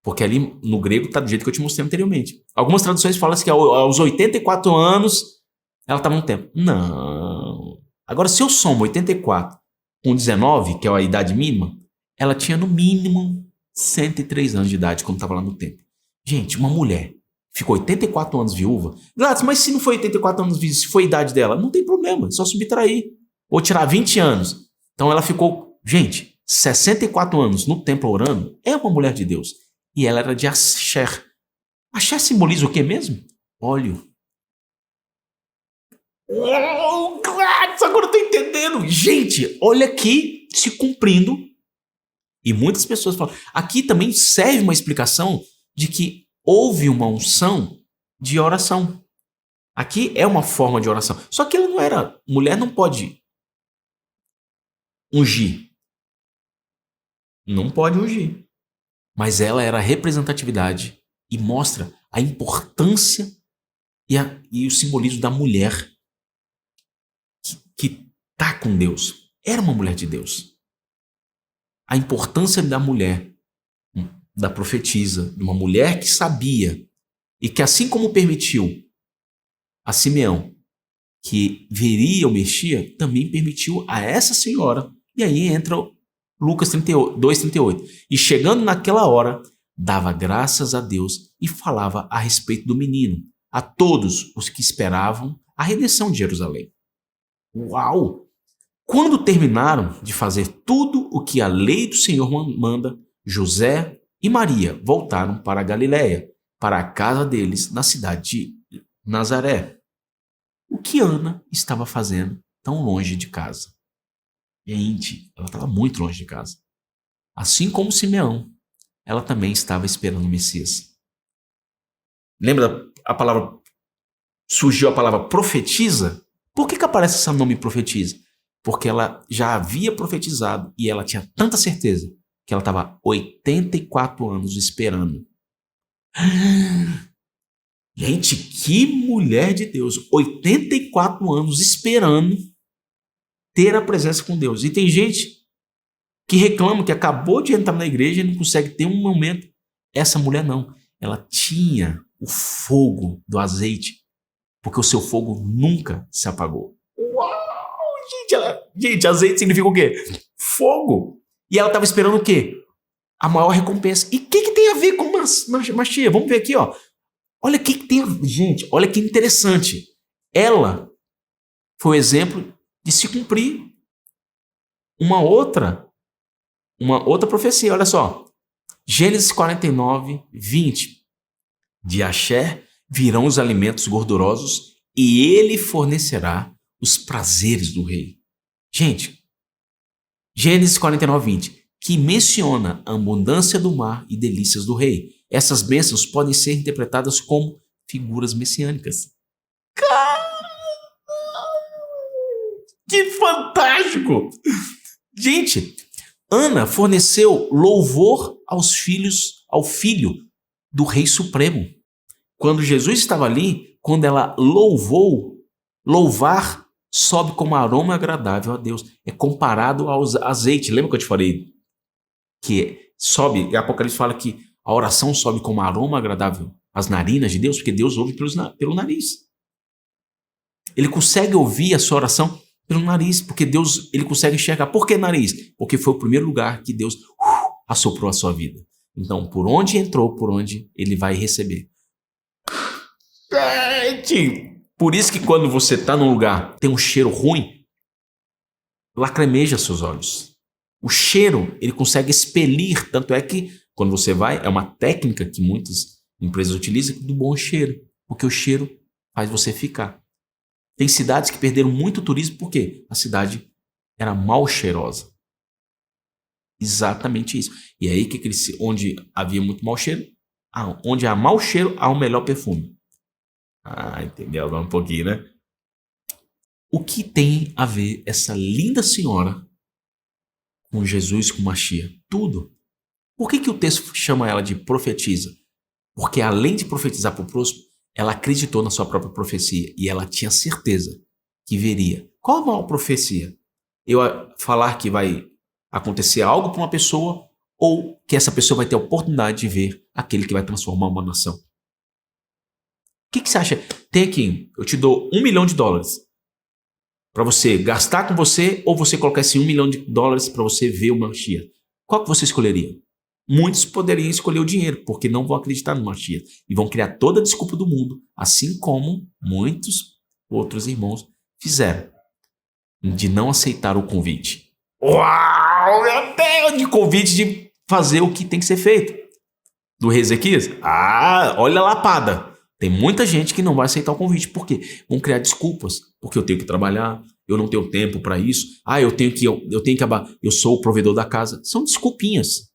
Porque ali no grego está do jeito que eu te mostrei anteriormente. Algumas traduções falam que aos 84 anos ela estava no templo. Não. Agora, se eu somo 84 com 19, que é a idade mínima, ela tinha no mínimo 103 anos de idade quando estava lá no templo. Gente, uma mulher ficou 84 anos viúva. Gladys, mas se não foi 84 anos viúva, se foi a idade dela, não tem problema, é só subtrair. Ou tirar 20 anos. Então ela ficou, gente, 64 anos no templo orando. É uma mulher de Deus. E ela era de Asher. Asher simboliza o que mesmo? Óleo. Oh, Gladys, agora eu tô entendendo. Gente, olha aqui se cumprindo. E muitas pessoas falam. Aqui também serve uma explicação de que houve uma unção de oração. Aqui é uma forma de oração. Só que ela não era. Mulher não pode ungir. Não pode ungir. Mas ela era a representatividade e mostra a importância e o simbolismo da mulher que está com Deus. Era uma mulher de Deus. A importância da mulher, da profetisa, de uma mulher que sabia e que, assim como permitiu a Simeão que veria o Messias, também permitiu a essa senhora. E aí entra Lucas 2:38. E chegando naquela hora, dava graças a Deus e falava a respeito do menino a todos os que esperavam a redenção de Jerusalém. Uau! Quando terminaram de fazer tudo o que a lei do Senhor manda, José e Maria voltaram para a Galiléia, para a casa deles na cidade de Nazaré. O que Ana estava fazendo tão longe de casa? Gente, ela estava muito longe de casa. Assim como Simeão, ela também estava esperando o Messias. Lembra a palavra, surgiu a palavra profetiza? Por que aparece esse nome profetiza? Porque ela já havia profetizado e ela tinha tanta certeza que ela estava 84 anos esperando. Gente, que mulher de Deus! 84 anos esperando ter a presença com Deus. E tem gente que reclama que acabou de entrar na igreja e não consegue ter um momento. Essa mulher não. Ela tinha o fogo do azeite, porque o seu fogo nunca se apagou. Uau! Gente, azeite significa o quê? Fogo. E ela estava esperando o quê? A maior recompensa. E o que tem a ver com Machia? Vamos ver aqui, ó. Olha o que tem a ver. Gente, olha que interessante. Ela foi o exemplo de se cumprir uma outra profecia. Olha só. Gênesis 49, 20. De Asher virão os alimentos gordurosos e ele fornecerá os prazeres do rei. Gente, Gênesis 49, 20, que menciona a abundância do mar e delícias do rei. Essas bênçãos podem ser interpretadas como figuras messiânicas. Que fantástico! Gente, Ana forneceu louvor ao filho do Rei Supremo. Quando Jesus estava ali, quando ela louvar sobe como aroma agradável a Deus. É comparado ao azeite. Lembra que eu te falei? Que sobe, Apocalipse fala que a oração sobe como aroma agradável às narinas de Deus, porque Deus ouve pelo nariz. Ele consegue ouvir a sua oração Pelo nariz, porque Deus ele consegue enxergar. Por que nariz? Porque foi o primeiro lugar que Deus assoprou a sua vida. Então, por onde entrou, por onde ele vai receber. Gente, por isso que quando você está num lugar tem um cheiro ruim, lacrimeja seus olhos. O cheiro, ele consegue expelir, tanto é que quando você vai, é uma técnica que muitas empresas utilizam do bom cheiro, porque o cheiro faz você ficar. Tem cidades que perderam muito turismo porque a cidade era mal cheirosa. Exatamente isso. E aí, onde havia muito mau cheiro, onde há mau cheiro, há o melhor perfume. Entendeu agora um pouquinho, né? O que tem a ver essa linda senhora com Jesus, com Mashiach? Tudo. Por que o texto chama ela de profetisa? Porque além de profetizar para o próximo, ela acreditou na sua própria profecia e ela tinha certeza que veria. Qual a maior profecia? Eu falar que vai acontecer algo para uma pessoa ou que essa pessoa vai ter a oportunidade de ver aquele que vai transformar uma nação? O que você acha? Tem aqui, eu te dou $1 milhão para você gastar com você ou você colocar esse $1 milhão para você ver o Mashiach. Qual que você escolheria? Muitos poderiam escolher o dinheiro, porque não vão acreditar no Mashiach e vão criar toda a desculpa do mundo, assim como muitos outros irmãos fizeram, de não aceitar o convite. Uau, meu Deus, de convite de fazer o que tem que ser feito. Do rei Ezequias? Olha a lapada. Tem muita gente que não vai aceitar o convite. Por quê? Vão criar desculpas. Porque eu tenho que trabalhar, eu não tenho tempo para isso. Eu tenho que acabar, eu sou o provedor da casa. São desculpinhas.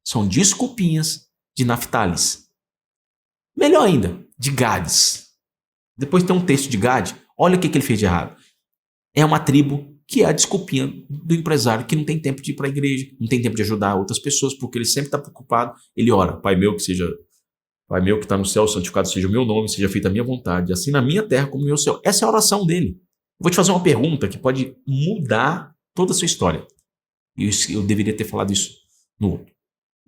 São desculpinhas de Naftales. Melhor ainda, de Gades. Depois tem um texto de Gade. Olha o que ele fez de errado. É uma tribo que é a desculpinha do empresário que não tem tempo de ir para a igreja, não tem tempo de ajudar outras pessoas, porque ele sempre está preocupado. Ele ora, Pai meu que está no céu, santificado seja o meu nome, seja feita a minha vontade, assim na minha terra como no meu céu. Essa é a oração dele. Vou te fazer uma pergunta que pode mudar toda a sua história. Eu deveria ter falado isso no outro.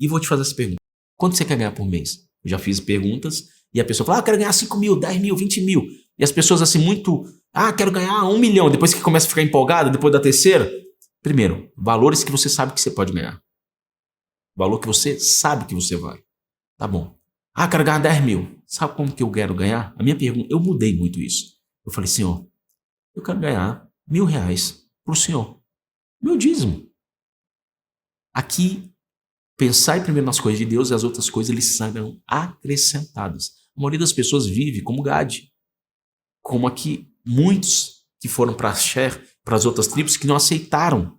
E vou te fazer essa pergunta. Quanto você quer ganhar por mês? Eu já fiz perguntas e a pessoa fala, eu quero ganhar 5 mil, 10 mil, 20 mil. E as pessoas assim muito, quero ganhar 1 milhão. Depois que começa a ficar empolgada, depois da terceira. Primeiro, valores que você sabe que você pode ganhar. Valor que você sabe que você vai. Tá bom. Quero ganhar 10 mil. Sabe como que eu quero ganhar? A minha pergunta, eu mudei muito isso. Eu falei, Senhor, eu quero ganhar R$1.000 pro Senhor. Meu dízimo. Aqui, pensar primeiro nas coisas de Deus e as outras coisas eles serão acrescentadas. A maioria das pessoas vive como Gade. Como aqui, muitos que foram para Asher, para as outras tribos, que não aceitaram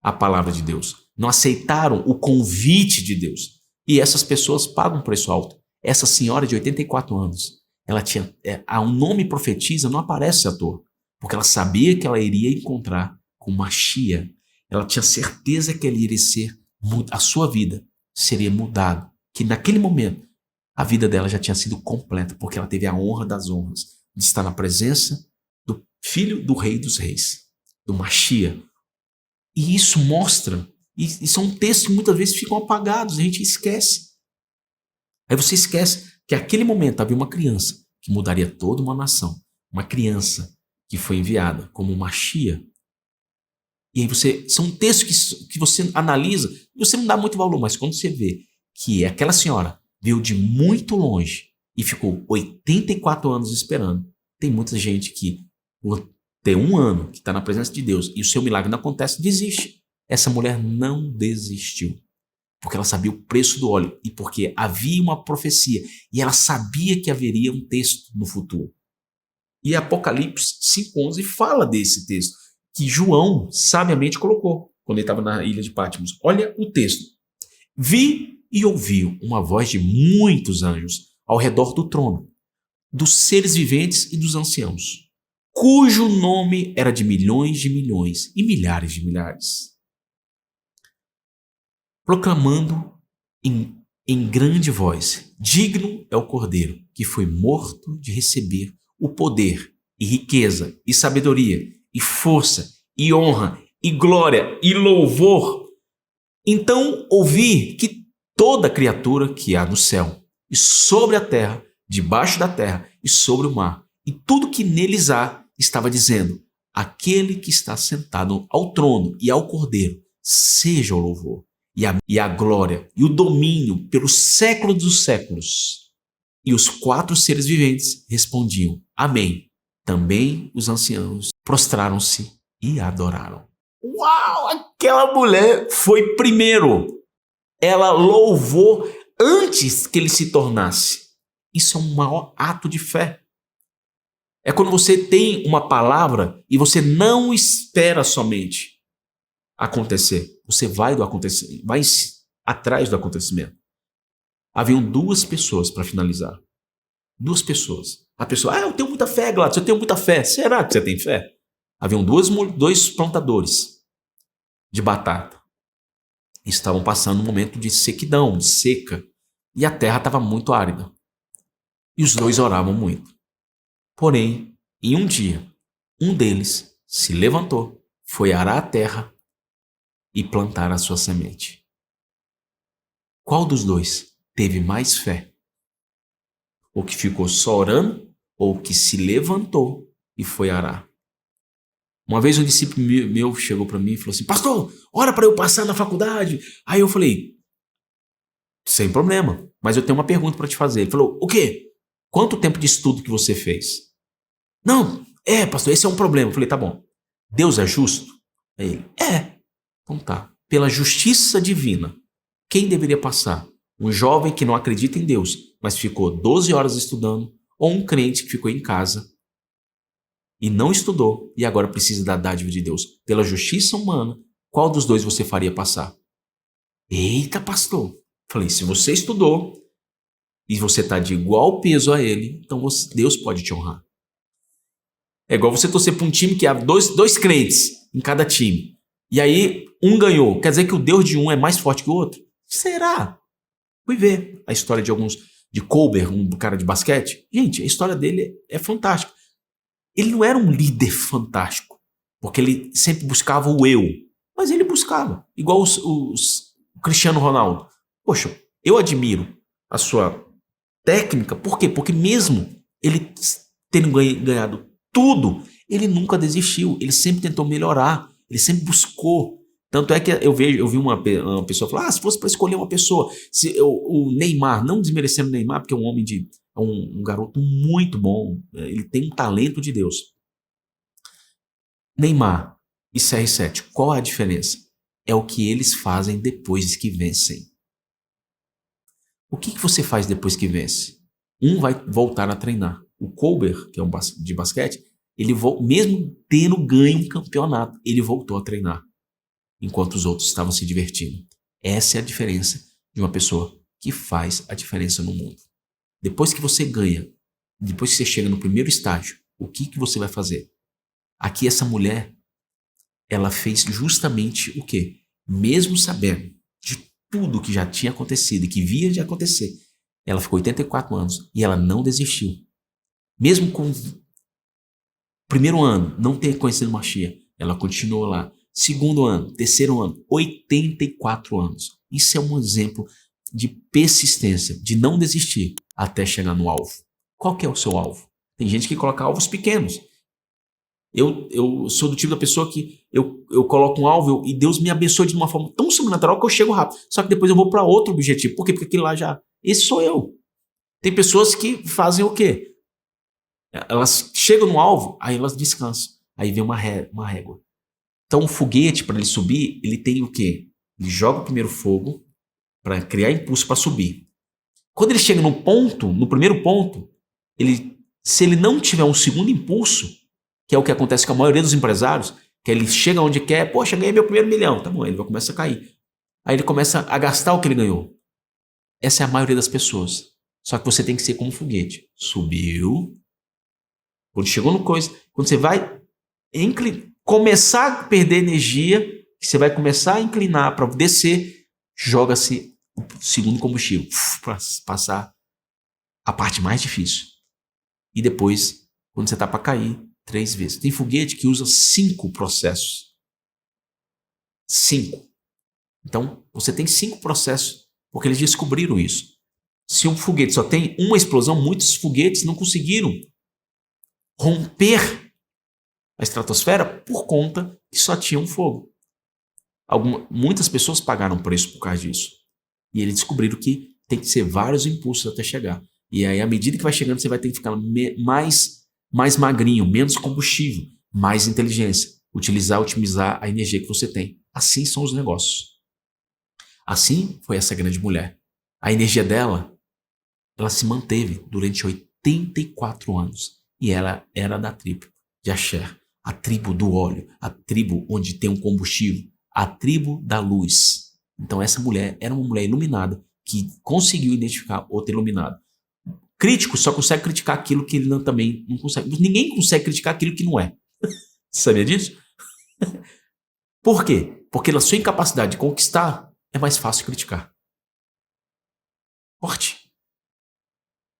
a palavra de Deus. Não aceitaram o convite de Deus. E essas pessoas pagam um preço alto. Essa senhora de 84 anos, ela tinha, o nome profetiza não aparece à toa, porque ela sabia que ela iria encontrar com Mashiach. Ela tinha certeza que ele iria ser, a sua vida seria mudada, que naquele momento a vida dela já tinha sido completa, porque ela teve a honra das honras de estar na presença do filho do rei dos reis, do Mashiach. E isso mostra, e são textos que muitas vezes ficam apagados, a gente esquece. Aí você esquece que naquele momento havia uma criança que mudaria toda uma nação, uma criança que foi enviada como Mashiach. E aí são textos que você analisa e você não dá muito valor, mas quando você vê que aquela senhora veio de muito longe e ficou 84 anos esperando, tem muita gente que por ter 1 ano que está na presença de Deus e o seu milagre não acontece, desiste. Essa mulher não desistiu, porque ela sabia o preço do óleo e porque havia uma profecia e ela sabia que haveria um texto no futuro. E Apocalipse 5:11 fala desse texto, que João sabiamente colocou quando ele estava na ilha de Patmos. Olha o texto. Vi e ouvi uma voz de muitos anjos ao redor do trono, dos seres viventes e dos anciãos, cujo nome era de milhões e milhares de milhares, proclamando em grande voz: digno é o Cordeiro que foi morto de receber o poder e riqueza e sabedoria e força, e honra, e glória, e louvor. Então ouvi que toda criatura que há no céu, e sobre a terra, debaixo da terra, e sobre o mar, e tudo que neles há, estava dizendo: aquele que está sentado ao trono e ao Cordeiro, seja o louvor e a glória e o domínio pelos séculos dos séculos. E os 4 seres viventes respondiam, amém. Também os anciãos prostraram-se e adoraram. Uau! Aquela mulher foi primeiro. Ela louvou antes que ele se tornasse. Isso é um maior ato de fé. É quando você tem uma palavra e você não espera somente acontecer. Você vai atrás do acontecimento. Haviam 2 pessoas para finalizar. 2 pessoas. A pessoa, eu tenho muita fé, Gladys, eu tenho muita fé. Será que você tem fé? Haviam 2 plantadores de batata. Estavam passando um momento de sequidão, de seca. E a terra estava muito árida. E os 2 oravam muito. Porém, em um dia, um deles se levantou, foi arar a terra e plantar a sua semente. Qual dos 2 teve mais fé? O que ficou só orando ou o que se levantou e foi arar? Uma vez um discípulo meu chegou para mim e falou assim, pastor, ora para eu passar na faculdade. Aí eu falei, sem problema, mas eu tenho uma pergunta para te fazer. Ele falou, o quê? Quanto tempo de estudo que você fez? Não, pastor, esse é um problema. Eu falei, tá bom. Deus é justo? Aí ele, então tá. Pela justiça divina, quem deveria passar? Um jovem que não acredita em Deus, mas ficou 12 horas estudando, ou um crente que ficou em casa e não estudou e agora precisa da dádiva de Deus? Pela justiça humana, qual dos 2 você faria passar? Eita, pastor. Falei, se você estudou e você está de igual peso a ele, então Deus pode te honrar. É igual você torcer para um time que há dois crentes em cada time. E aí, um ganhou. Quer dizer que o Deus de um é mais forte que o outro? Será? Fui ver a história de Colbert, um cara de basquete. Gente, a história dele é fantástica. Ele não era um líder fantástico, porque ele sempre buscava o eu. Mas ele buscava. Igual o Cristiano Ronaldo. Poxa, eu admiro a sua técnica. Por quê? Porque mesmo ele tendo ganhado tudo, ele nunca desistiu, ele sempre tentou melhorar, ele sempre buscou. Tanto é que eu vi uma pessoa falar, se fosse para escolher uma pessoa, o Neymar, não desmerecendo o Neymar, porque é um homem um garoto muito bom, ele tem um talento de Deus. Neymar e CR7, qual é a diferença? É o que eles fazem depois que vencem. O que você faz depois que vence? Um vai voltar a treinar. O Colbert, que é um de basquete, ele mesmo tendo ganho um campeonato, ele voltou a treinar, enquanto os outros estavam se divertindo. Essa é a diferença de uma pessoa que faz a diferença no mundo. Depois que você ganha, depois que você chega no primeiro estágio, o que você vai fazer? Aqui essa mulher, ela fez justamente o quê? Mesmo sabendo de tudo que já tinha acontecido e que via de acontecer, ela ficou 84 anos e ela não desistiu. Mesmo com o primeiro ano não ter conhecido Mashiach, ela continuou lá. Segundo ano, terceiro ano, 84 anos. Isso é um exemplo de persistência, de não desistir até chegar no alvo. Qual que é o seu alvo? Tem gente que coloca alvos pequenos. Eu sou do tipo da pessoa que eu coloco um alvo e Deus me abençoa de uma forma tão sobrenatural que eu chego rápido. Só que depois eu vou para outro objetivo. Por quê? Porque aquilo lá já... Esse sou eu. Tem pessoas que fazem o quê? Elas chegam no alvo, aí elas descansam. Aí vem uma régua. Então o foguete, para ele subir, ele tem o quê? Ele joga o primeiro fogo para criar impulso para subir. Quando ele chega no primeiro ponto, se ele não tiver um segundo impulso, que é o que acontece com a maioria dos empresários, que ele chega onde quer, poxa, ganhei meu primeiro milhão, tá bom, ele vai começar a cair. Aí ele começa a gastar o que ele ganhou. Essa é a maioria das pessoas. Só que você tem que ser como um foguete. Subiu. Quando chegou no coisa, quando você vai começar a perder energia, que você vai começar a inclinar para descer, joga-se o segundo combustível para passar a parte mais difícil. E depois, quando você está para cair, 3 vezes. Tem foguete que usa 5 processos. 5. Então, você tem 5 processos, porque eles descobriram isso. Se um foguete só tem uma explosão, muitos foguetes não conseguiram romper a estratosfera por conta que só tinha um fogo. Muitas pessoas pagaram preço por causa disso. E eles descobriram que tem que ser vários impulsos até chegar. E aí, à medida que vai chegando, você vai ter que ficar mais magrinho, menos combustível, mais inteligência. Otimizar a energia que você tem. Assim são os negócios. Assim foi essa grande mulher. A energia dela, ela se manteve durante 84 anos. E ela era da tribo de Axé, a tribo do óleo, a tribo onde tem um combustível, a tribo da luz. Então essa mulher era uma mulher iluminada que conseguiu identificar outro iluminado. Crítico só consegue criticar aquilo que ele também não consegue. Ninguém consegue criticar aquilo que não é. Sabia disso? Por quê? Porque na sua incapacidade de conquistar, é mais fácil criticar. Forte.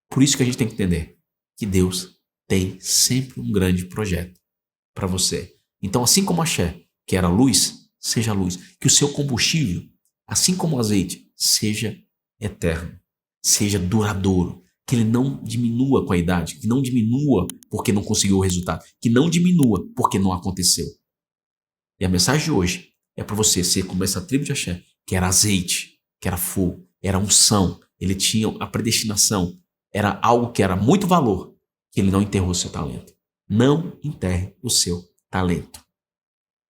Por isso que a gente tem que entender que Deus tem sempre um grande projeto para você. Então, assim como a Axé, que era luz, seja luz. Que o seu combustível, assim como o azeite, seja eterno, seja duradouro. Que ele não diminua com a idade, que não diminua porque não conseguiu o resultado, que não diminua porque não aconteceu. E a mensagem de hoje é para você ser como essa tribo de Axé, que era azeite, que era fogo, era unção, ele tinha a predestinação, era algo que era muito valor, que ele não enterrou o seu talento. Não enterre o seu talento.